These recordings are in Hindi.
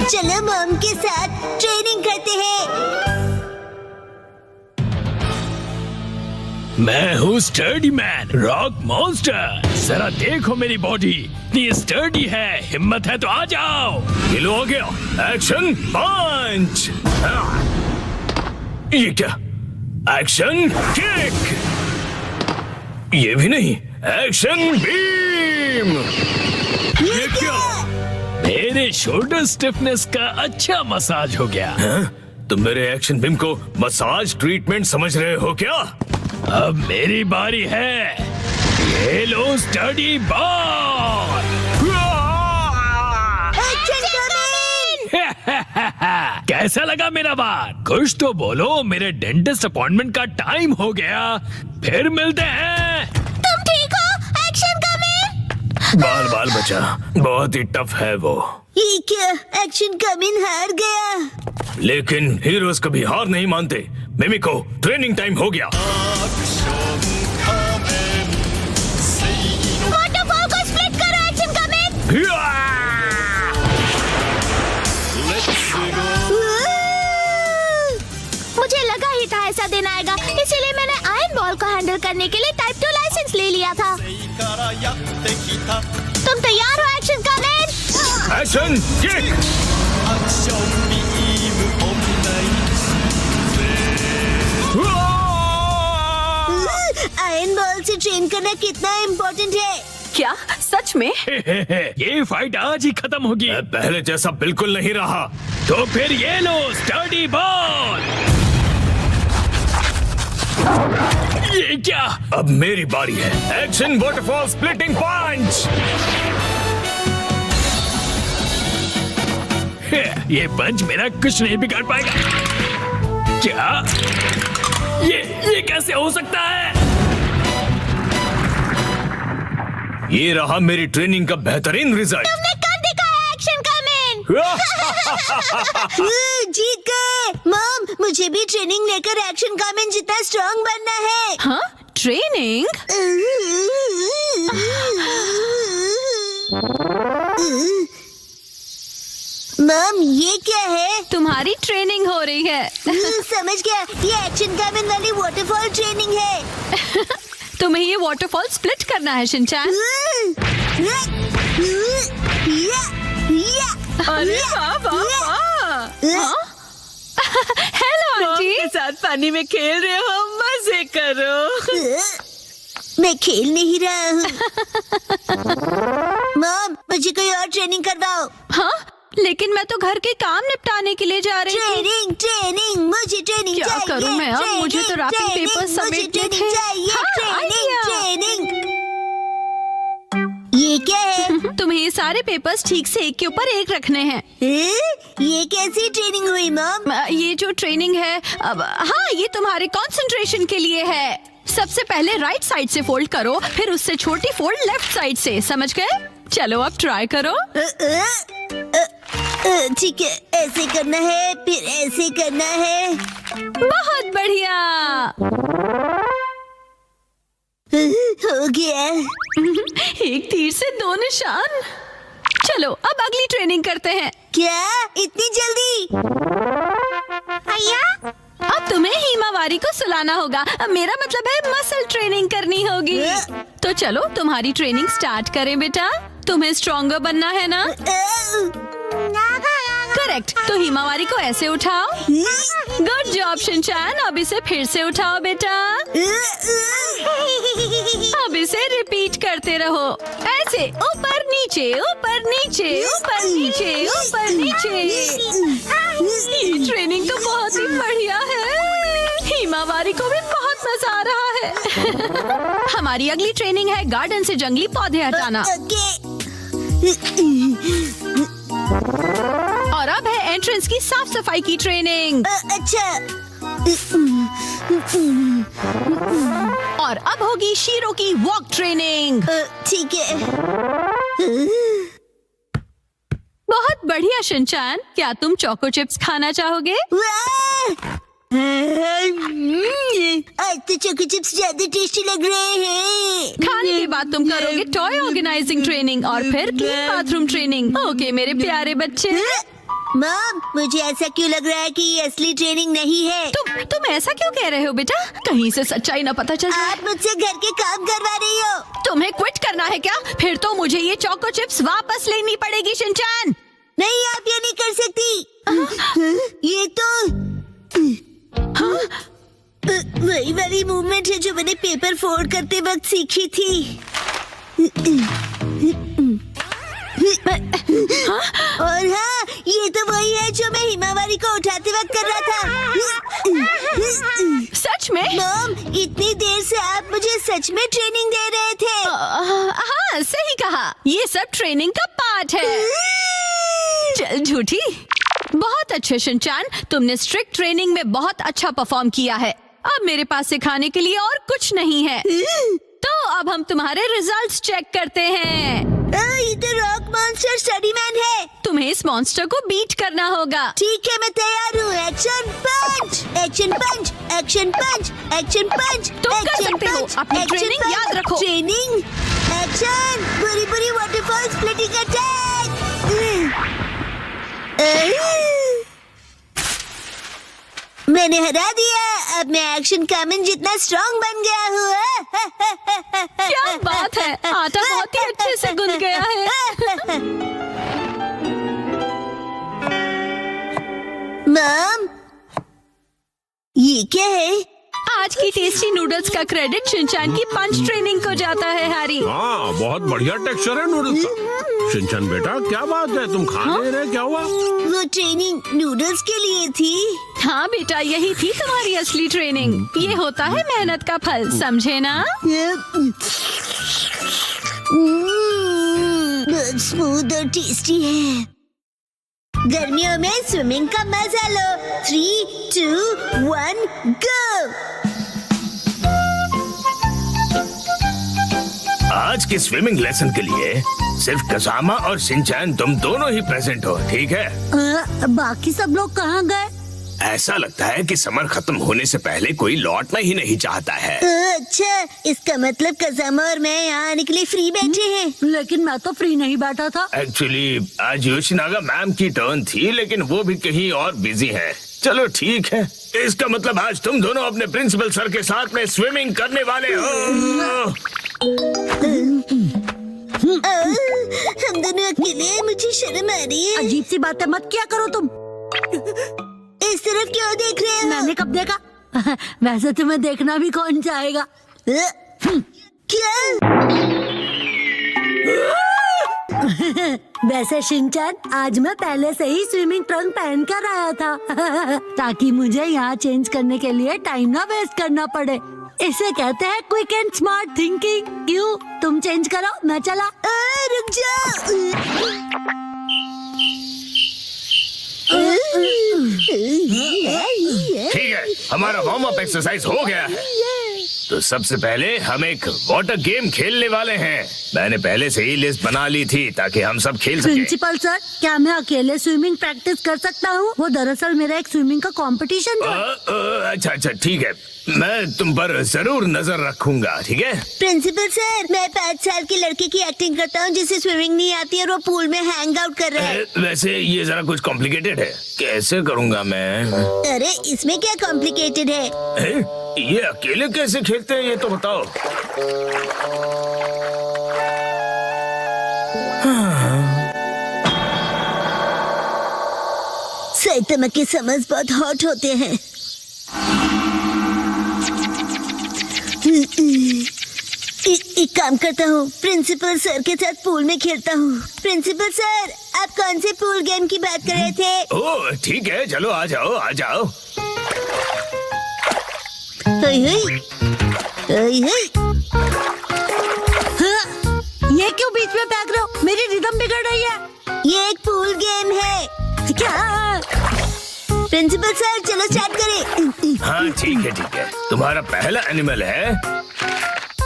चलो मॉम के साथ ट्रेनिंग करते हैं। मैं हूँ स्टर्डी मैन, रॉक मॉन्स्टर। जरा देखो मेरी बॉडी इतनी स्टर्डी है, हिम्मत है तो आ जाओ। ये लो आ गया, एक्शन पंच। ये क्या, एक्शन किक। ये भी नहीं, एक्शन बीम। ये क्या, मेरे शोल्डर स्टिफनेस का अच्छा मसाज हो गया। तुम मेरे एक्शन बीम को मसाज ट्रीटमेंट समझ रहे हो क्या? अब मेरी बारी है, ये लो स्टडी बॉल। कैसा लगा मेरा बार? कुछ तो बोलो, मेरे डेंटिस्ट अपॉइंटमेंट का टाइम हो गया, फिर मिलते हैं। तुम ठीक हो? Action coming. बाल बाल बचा, बहुत ही टफ है वो। ये क्या, एक्शन कमिंग हार गया। लेकिन हीरोज कभी हार नहीं मानते। मिमिको, ट्रेनिंग टाइम हो गया। वाटरफॉल को स्प्लिट करो, एक्शन कमिंग। मुझे लगा ही था ऐसा दिन आएगा, इसीलिए मैंने आयरन बॉल को हैंडल करने के लिए टाइप 2 लाइसेंस ले लिया था। तुम तैयार हो action coming? Action kick. Iron ball से ट्रेन करना कितना इम्पोर्टेंट है। क्या सच में? ये फाइट आज ही खत्म होगी। पहले जैसा बिल्कुल नहीं रहा। तो फिर ये लो स्टडी बॉल। ये क्या, अब मेरी बारी है। एक्शन वाटरफॉल स्प्लिटिंग पंच। ये पंच मेरा कुछ नहीं बिगाड़ पाएगा। क्या ये कैसे हो सकता है? ये रहा मेरी ट्रेनिंग का बेहतरीन रिजल्ट। तुमने कर दिखाया एक्शन कमिंग। जीत गए। मॉम, मुझे भी ट्रेनिंग लेकर एक्शन कमिंग जितना स्ट्रांग बनना है। हाँ, ट्रेनिंग? मॉम, ये क्या है? तुम्हारी ट्रेनिंग हो रही है। समझ गया, ये एक्शन कमिंग वाली वाटरफॉल ट्रेनिंग है। तुम्हें ये वाटरफॉल स्प्लिट करना है शिनचैन। अरे वाह वाह वाह। Hello aunty. के साथ पानी में खेल रहे हो, मजे करो। मैं खेल नहीं रहा हूँ। मॉम, मुझे कोई और ट्रेनिंग करवाओ। हाँ, लेकिन मैं तो घर के काम निपटाने के लिए जा रही थी। ट्रेनिंग, मुझे ट्रेनिंग क्या चाहिए। करूं मैं अब? मुझे तो रैपिंग पेपर समेटने थे। हाँ, ट्रेनिंग। ये क्या है? तुम्हें ये सारे पेपर्स ठीक से एक के ऊपर एक रखने हैं। ये कैसी ट्रेनिंग हुई मॉम? ये जो ट्रेनिंग है, अब हाँ, ये तुम्हारे कंसंट्रेशन के लिए है। सबसे पहले राइट साइड से फोल्ड करो, फिर उससे छोटी फोल्ड लेफ्ट साइड से। समझ गए? चलो अब ट्राई करो। ठीक है, ऐसे करना है, फिर ऐसे करना है। बहुत बढ़िया। हो गया। एक तीर से 2 निशान। चलो अब अगली ट्रेनिंग करते हैं। क्या इतनी जल्दी? भैया, अब तुम्हें हिमावारी को सुलाना होगा। अब मेरा मतलब है मसल ट्रेनिंग करनी होगी। तो चलो तुम्हारी ट्रेनिंग स्टार्ट करें बेटा। तुम्हें स्ट्रॉन्गर बनना है ना? करेक्ट। तो हिमावारी को ऐसे उठाओ। Good job Shinchan. अब इसे फिर से उठाओ बेटा। अब इसे रिपीट करते रहो, ऐसे ऊपर नीचे ऊपर नीचे ऊपर नीचे ऊपर नीचे। ये ट्रेनिंग तो बहुत ही बढ़िया है। हिमावारी को भी बहुत मजा आ रहा है। हमारी अगली ट्रेनिंग है गार्डन से जंगली पौधे हटाना। और अब है एंट्रेंस की साफ सफाई की ट्रेनिंग। अच्छा। और अब होगी शीरो की वॉक ट्रेनिंग। ठीक है। बहुत बढ़िया शिनचैन। क्या तुम चोको चिप्स खाना चाहोगे? आज तो चोको चिप्स ज्यादा टेस्टी लग रहे हैं। खाने के बाद तुम करोगे टॉय ऑर्गेनाइजिंग ट्रेनिंग और फिर क्लीन बाथरूम ट्रेनिंग। ओके मेरे प्यारे बच्चे। मॉम, मुझे ऐसा क्यों लग रहा है कि ये असली ट्रेनिंग नहीं है? तुम ऐसा क्यों कह रहे हो बेटा? कहीं से सच्चाई न पता चल जाए। आप मुझसे घर के काम करवा रही हो। तुम्हें क्विट करना है क्या? फिर तो मुझे ये चोको चिप्स वापस लेनी पड़ेगी शिनचैन। नहीं, आप ये नहीं कर सकती। ये तो वही वाली मूवमेंट है जो मैंने पेपर फोल्ड करते वक्त सीखी थी। और हाँ, ये तो वही है जो मैं हिमावारी को उठाते वक्त कर रहा था। सच में? मॉम, इतनी देर से आप मुझे सच में ट्रेनिंग दे रहे थे। हाँ, सही कहा। ये सब ट्रेनिंग का पार्ट है। चल झूठी। बहुत अच्छे शिनचैन, तुमने स्ट्रिक्ट ट्रेनिंग में बहुत अच्छा परफॉर्म किया है। अब मेरे पास सिखाने के लिए और कुछ नहीं है। तो अब हम तुम्हारे रिजल्ट्स चेक करते हैं। ये तो रॉक मॉन्स्टर स्टडी मैन है। तुम्हें इस मॉन्स्टर को बीट करना होगा। ठीक है, मैं तैयार हूँ। एक्शन पंच, एक्शन पंच, एक्शन पंच, एक्शन पंच। तुम कर सकते हो। अपनी ट्रेनिंग याद रखो। ट्रेनिंग, एक्शन, बुरी बुरी वाटरफॉल स्प्लिटिंग अटैक। मैंने हरा दिया। अब मैं एक्शन कामिन जितना स्ट्रॉन्ग बन गया हूँ। क्या बात है, आटा बहुत ही अच्छे से गूंथ गया है। मॉम, ये क्या है? आज की टेस्टी नूडल्स का क्रेडिट शिनचैन की पंच ट्रेनिंग को जाता है हैरी। हाँ, बहुत बढ़िया टेक्सचर है नूडल्स का। शिनचैन बेटा, क्या बात है, तुम खा नहीं रहे? क्या हुआ? वो ट्रेनिंग नूडल्स के लिए थी। हाँ बेटा, यही थी तुम्हारी असली ट्रेनिंग। ये होता है मेहनत का फल, समझे ना? बहुत स्मूथ और टेस्टी है। गर्मियों में स्विमिंग का मजा लो। 3, 2, 1, गो। आज के स्विमिंग लेसन के लिए सिर्फ कसामा और शिनचैन तुम दोनों ही प्रेजेंट हो, ठीक है? बाकी सब लोग कहाँ गए? ऐसा लगता है कि समर खत्म होने से पहले कोई लौटना ही नहीं चाहता है। अच्छा, इसका मतलब कसामा और मैं यहाँ आने के लिए फ्री बैठे हैं। लेकिन मैं तो फ्री नहीं बैठा था। एक्चुअली आज योशिनागा मैम की टर्न थी, लेकिन वो भी कहीं और बिजी है। चलो ठीक है, इसका मतलब आज तुम दोनों अपने प्रिंसिपल सर के साथ में स्विमिंग करने वाले हो। हम दोनों अकेले हैं, मुझे शर्म आ रही है। अजीब सी बातें मत किया करो तुम। इस तरफ क्यों देख रहे हो? मैंने कब देखा? वैसे तुम्हें देखना भी कौन चाहेगा? क्या? वैसे शिनचैन, आज मैं पहले से ही स्विमिंग ट्रंक पहन कर आया था ताकि मुझे यहाँ चेंज करने के लिए टाइम ना वेस्ट करना पड़े। इसे कहते हैं क्विक एंड स्मार्ट थिंकिंग। क्यों, तुम चेंज करो, मैं चला। रुक जाओ। ठीक है, हमारा वार्म अप एक्सरसाइज हो गया है। तो सबसे पहले हम एक वाटर गेम खेलने वाले हैं। मैंने पहले से ही लिस्ट बना ली थी ताकि हम सब खेल सकें। प्रिंसिपल सर, क्या मैं अकेले स्विमिंग प्रैक्टिस कर सकता हूँ? वो दरअसल मेरा एक स्विमिंग का कंपटीशन था। अच्छा ठीक है, मैं तुम पर जरूर नजर रखूंगा, ठीक है? प्रिंसिपल सर, मैं 5 साल के लड़के की एक्टिंग करता हूँ जिसे स्विमिंग नहीं आती और वो पूल में हैंग आउट कर रहा है। वैसे ये जरा कुछ कॉम्प्लिकेटेड है, कैसे करूँगा मैं? अरे इसमें क्या कॉम्प्लिकेटेड है? ये अकेले कैसे खेलते हैं ये तो बताओ। सैतमा के समर्स बहुत हॉट होते हैं। एक काम करता हूँ, प्रिंसिपल सर के साथ पूल में खेलता हूँ। प्रिंसिपल सर, आप कौन से पूल गेम की बात कर रहे थे? ओह ठीक है, चलो आ जाओ आ जाओ। ये क्यों बीच में फेंक रहे हो? मेरी रिदम बिगड़ रही है। ये एक पूल गेम है। क्या? प्रिंसिपल सर, चलो स्टार्ट करें। हाँ ठीक है। तुम्हारा पहला एनिमल है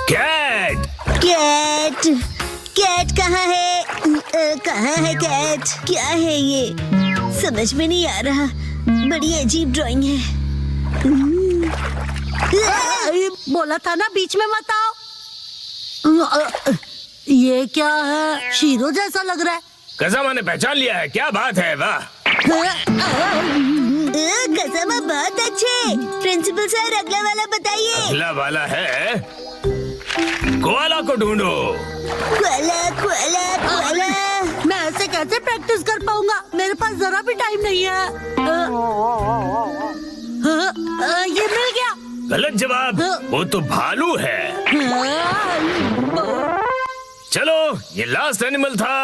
कैट। कैट? कैट कहाँ है? कहाँ है कैट? क्या है ये? समझ में नहीं आ रहा। बड़ी अजीब ड्राइंग है। बोला था ना बीच में मत आओ। ये क्या है? शीरो जैसा लग रहा है। कसामा ने पहचान लिया है, क्या बात है, वाह। कसम बहुत अच्छे। प्रिंसिपल सर अगला वाला बताइए। अगला वाला है कोआला को ढूंढो। Cola Cola Cola. मैं ऐसे कैसे प्रैक्टिस कर पाऊंगा? मेरे पास जरा भी टाइम नहीं है। ये मिल गया। गलत जवाब, वो तो भालू है। चलो, ये लास्ट एनिमल था।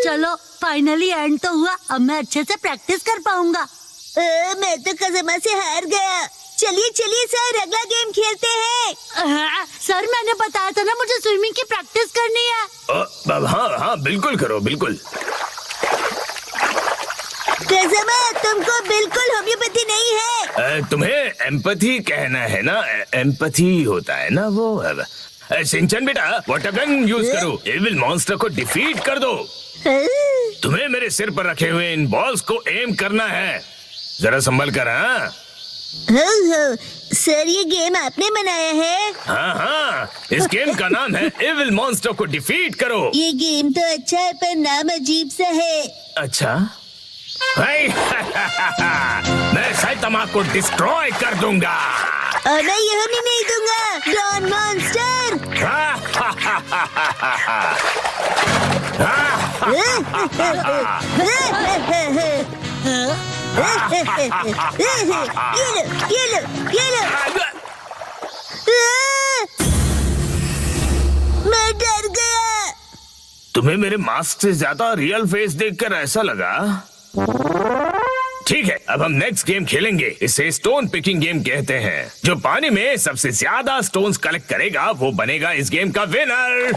चलो फाइनली एंड तो हुआ। अब मैं अच्छे से प्रैक्टिस कर पाऊंगा। मैं तो कसम से हार गया। चलिए चलिए सर, अगला गेम खेलते हैं। सर मैंने बताया था ना मुझे स्विमिंग की प्रैक्टिस करनी है। हाँ हाँ बिल्कुल करो, बिल्कुल। कसम तुमको बिल्कुल होम्योपैथी नहीं है। तुम्हें एम्पैथी कहना है ना? एम्पैथी होता है ना वो। शिनचैन बेटा, वाटर गन यूज करो। एविल मॉन्स्टर को डिफीट कर दो। तुम्हें मेरे सिर पर रखे हुए इन बॉल्स को एम करना है। जरा संभल कर। हाँ हो, सर ये गेम आपने बनाया है? हाँ हाँ, इस गेम का नाम है एविल मॉन्स्टर को डिफीट करो। ये गेम तो अच्छा है पर नाम अजीब सा है। अच्छा मैं साइतामा को डिस्ट्रॉय कर दूंगा। और मैं ये होने नहीं दूंगा। Don monster. ये लो। मैं डर गया। तुम्हें मेरे मास्क से ज्यादा रियल फेस देखकर ऐसा लगा? ठीक है, अब हम नेक्स्ट गेम खेलेंगे। इसे स्टोन पिकिंग गेम कहते हैं। जो पानी में सबसे ज्यादा स्टोन्स कलेक्ट करेगा वो बनेगा इस गेम का विनर।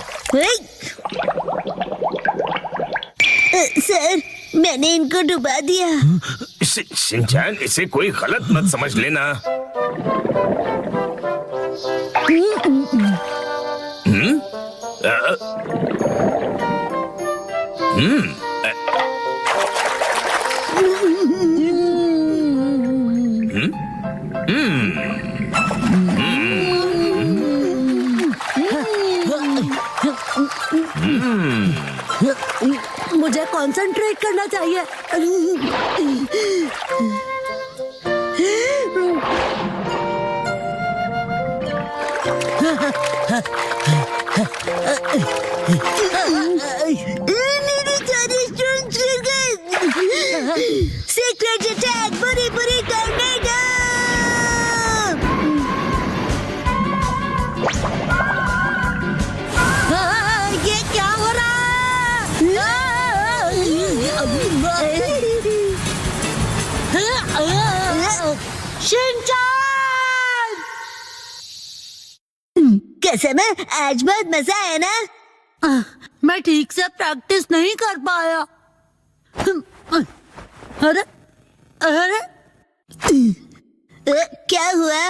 सर मैंने इनको डुबा दिया। शिनचैन, इसे कोई गलत मत समझ लेना। मुझे कंसंट्रेट करना चाहिए। मेरे सारे स्टोन्स गिर गए। सीक्रेट अटैक, बुरी बुरी टॉर्नेडो। ये क्या हो रहा है? शिनचैन! कसम आज बहुत मजा आया ना। मैं ठीक से प्रैक्टिस नहीं कर पाया। अरे अरे क्या हुआ?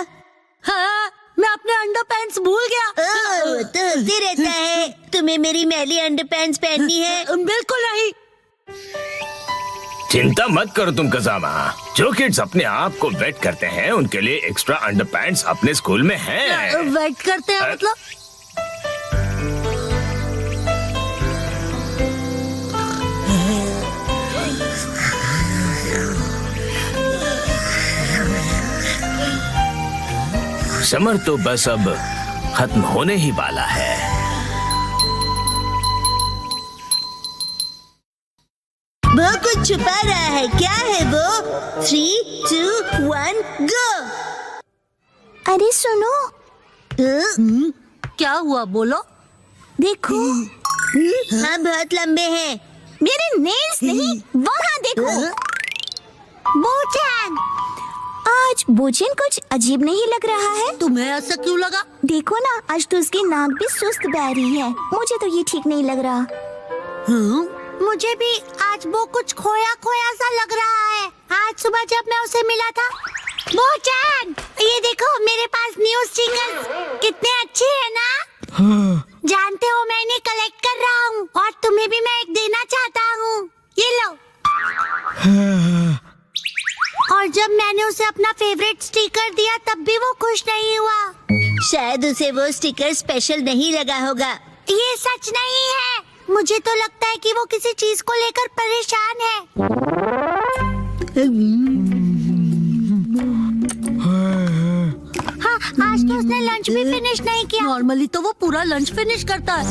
हाँ, मैं अपने अंडरपैंट्स भूल गया। वो तो होते रहता है। तुम्हें मेरी मैली अंडरपैंट्स पहननी है? बिल्कुल नहीं। चिंता मत करो तुम कज़ामा। जो किड्स अपने आप को वेट करते हैं उनके लिए एक्स्ट्रा अंडरपैंट्स अपने स्कूल में हैं। वेट करते हैं मतलब? समर तो बस अब खत्म होने ही वाला है। वो कुछ छुपा रहा है। क्या है वो? 3, 2, 1 गो। अरे सुनो, क्या हुआ बोलो? देखो। हाँ बहुत लंबे हैं। मेरे नेल्स नहीं, वहाँ देखो। बोचैन, आज बोचैन कुछ अजीब नहीं लग रहा है। तुम्हें ऐसा क्यों लगा? देखो ना, आज तो उसकी नाक भी सुस्त बह रही है। मुझे तो ये ठीक नहीं लग रहा। मुझे भी आज वो कुछ खोया खोया सा लग रहा है। आज सुबह जब मैं उसे मिला था। बोचैन, ये देखो मेरे पास न्यू स्टिकर्स कितने अच्छे हैं ना? जानते हो मैं इन्हें कलेक्ट कर रहा हूँ और तुम्हें भी मैं एक देना चाहता हूँ। ये लो। और जब मैंने उसे अपना फेवरेट स्टिकर दिया तब भी वो खुश नहीं हुआ। शायद उसे वो स्टिकर स्पेशल नहीं लगा होगा। ये सच नहीं है। मुझे तो लगता है कि वो किसी चीज को लेकर परेशान है। हाँ, आज तो उसने लंच भी फिनिश नहीं किया। नॉर्मली तो वो पूरा लंच फिनिश करता है।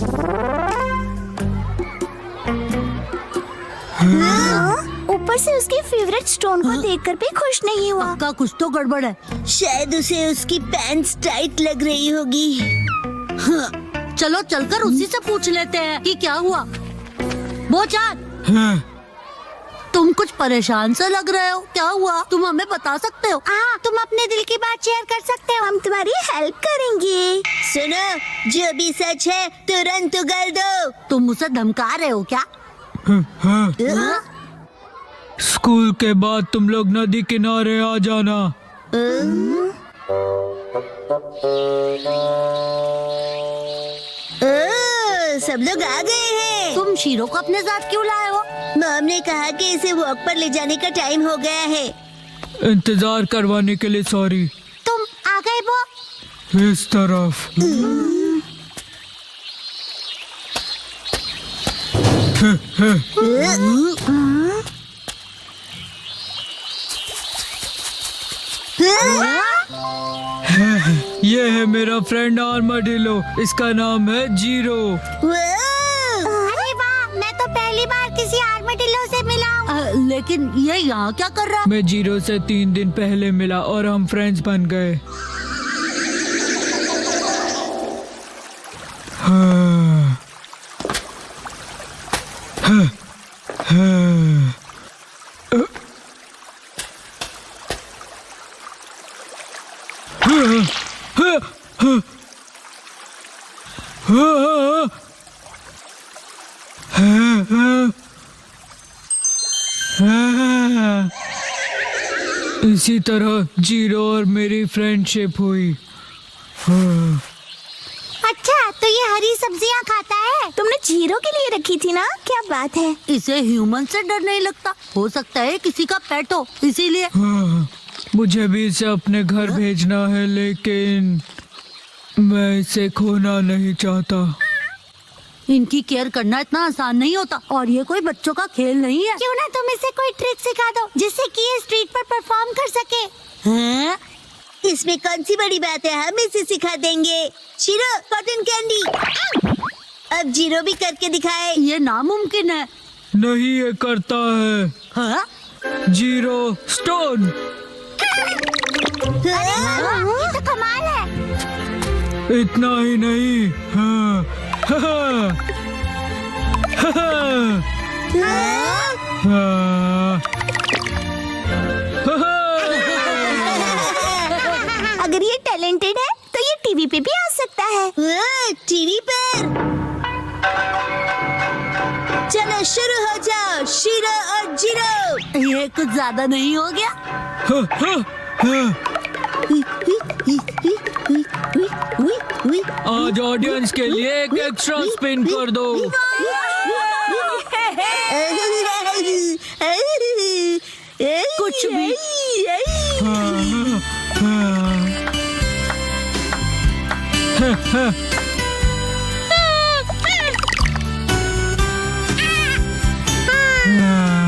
ऊपर से उसकी फेवरेट स्टोन को देखकर भी खुश नहीं हुआ। पक्का कुछ तो गड़बड़ है। शायद उसे उसकी पैंट्स टाइट लग रही होगी। चलो चलकर उसी से पूछ लेते हैं कि क्या हुआ। बोचान, तुम कुछ परेशान से लग रहे हो, क्या हुआ? तुम हमें बता सकते हो? हाँ, तुम अपने दिल की बात शेयर कर सकते हो, हम तुम्हारी हेल्प करेंगे। सुनो, जो भी सच है तुरंत उगल दो। तुम उसे धमका रहे हो क्या? स्कूल के बाद तुम लोग नदी किनारे आ जाना। सब लोग आ गए हैं। तुम शीरो को अपने साथ क्यों लाए हो? मॉम ने कहा कि इसे वॉक पर ले जाने का टाइम हो गया है। इंतजार करवाने के लिए सॉरी। तुम आ गए वो? इस तरफ। ये है मेरा फ्रेंड आर्माडिलो, इसका नाम है जीरो। अरे वाह, मैं तो पहली बार किसी आर्माडिलो से मिला हूँ। लेकिन ये यहाँ क्या कर रहा है? मैं जीरो से 3 दिन पहले मिला और हम फ्रेंड्स बन गए। इसी तरह जीरो और मेरी फ्रेंडशिप हुई। अच्छा, तो ये हरी सब्जियाँ खाता है? तुमने जीरो के लिए रखी थी ना? क्या बात है। इसे ह्यूमन से डर नहीं लगता। हो सकता है किसी का पेट हो, इसीलिए। मुझे भी इसे अपने घर भेजना है, लेकिन मैं इसे खोना नहीं चाहता। इनकी केयर करना इतना आसान नहीं होता और ये कोई बच्चों का खेल नहीं है। क्यों ना तुम इसे कोई ट्रिक सिखा दो जिससे कि ये स्ट्रीट पर परफॉर्म कर सके। हैं? इसमें कौन सी बड़ी बात है, हम इसे सिखा देंगे। Shero, cotton candy. अब जीरो भी करके दिखाए। ये नामुमकिन है। नहीं, ये करता है। हाँ? Zero stone. ये तो कमाल है। इतना ही नहीं। हाँ। हाँ। अगर ये टैलेंटेड है तो ये टीवी पे भी आ सकता है। टीवी पर। चलो शुरू हो जाओ, शीरो और जीरो। ये कुछ ज्यादा नहीं हो गया? आज ऑडियंस के लिए एक एक्स्ट्रा स्पिन कर दो। कुछ भी।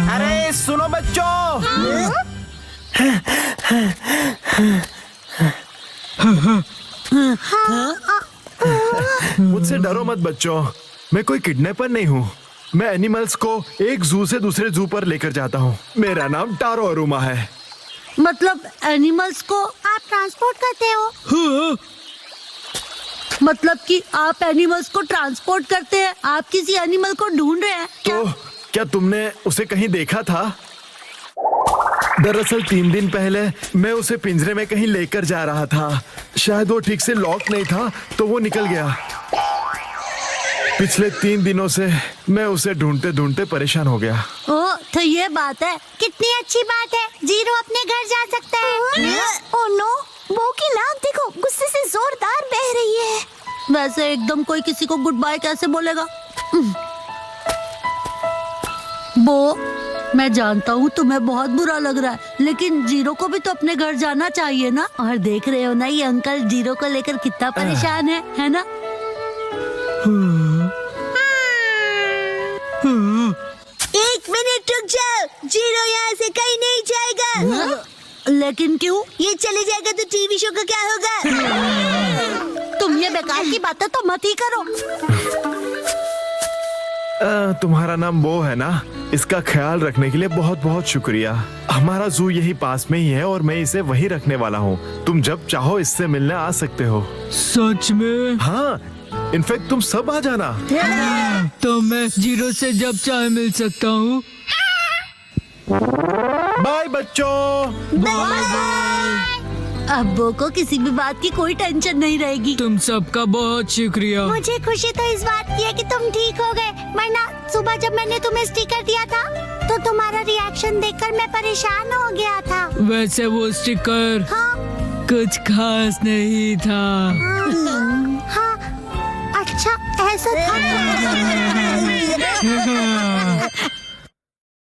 अरे सुनो बच्चों, मुझसे डरो मत बच्चों, मैं कोई किडनैपर नहीं हूँ। मैं एनिमल्स को एक जू से दूसरे जू पर लेकर जाता हूँ। मेरा नाम टारो अरुमा है। मतलब एनिमल्स को आप ट्रांसपोर्ट करते हो? मतलब कि आप एनिमल्स को ट्रांसपोर्ट करते हैं? आप किसी एनिमल को ढूंढ रहे हैं क्या? तो क्या तुमने उसे कहीं देखा था? दरअसल 3 दिन पहले मैं उसे पिंजरे में कहीं लेकर जा रहा था। शायद वो ठीक से लॉक नहीं था तो वो निकल गया। पिछले 3 दिनों से मैं उसे ढूंढते ढूंढते परेशान हो गया। ओ, तो ये बात है। कितनी अच्छी बात है, जीरो अपने घर जा सकता है। ओह नो, बो की नाक देखो, गुस्से से जोरदार बह रही है। वैसे एकदम कोई किसी को गुड बाय कैसे बोलेगा? बो, मैं जानता हूँ तुम्हें बहुत बुरा लग रहा है, लेकिन जीरो को भी तो अपने घर जाना चाहिए ना। और देख रहे हो ना ये अंकल जीरो को लेकर कितना परेशान है ना? रुक जाओ, जीरो यहाँ से कहीं नहीं जाएगा। लेकिन क्यों? ये चले जाएगा तो टीवी शो का क्या होगा? तुम ये बेकार की बातें तो मत ही करो। तुम्हारा नाम वो है ना? इसका ख्याल रखने के लिए बहुत बहुत शुक्रिया। हमारा जू यही पास में ही है और मैं इसे वहीं रखने वाला हूँ। तुम जब चाहो इससे मिलने आ सकते हो। सच में? हाँ, इनफैक्ट तुम सब आ जाना। तो मैं जीरो से जब चाहे मिल सकता हूँ। बाय बच्चों। अब्बू को किसी भी बात की कोई टेंशन नहीं रहेगी। तुम सबका बहुत शुक्रिया। मुझे खुशी तो इस बात की है कि तुम ठीक हो गए, वरना सुबह जब मैंने तुम्हें स्टिकर दिया था तो तुम्हारा रिएक्शन देखकर मैं परेशान हो गया था। वैसे वो स्टिकर हाँ कुछ खास नहीं था। हाँ, अच्छा ऐसा था।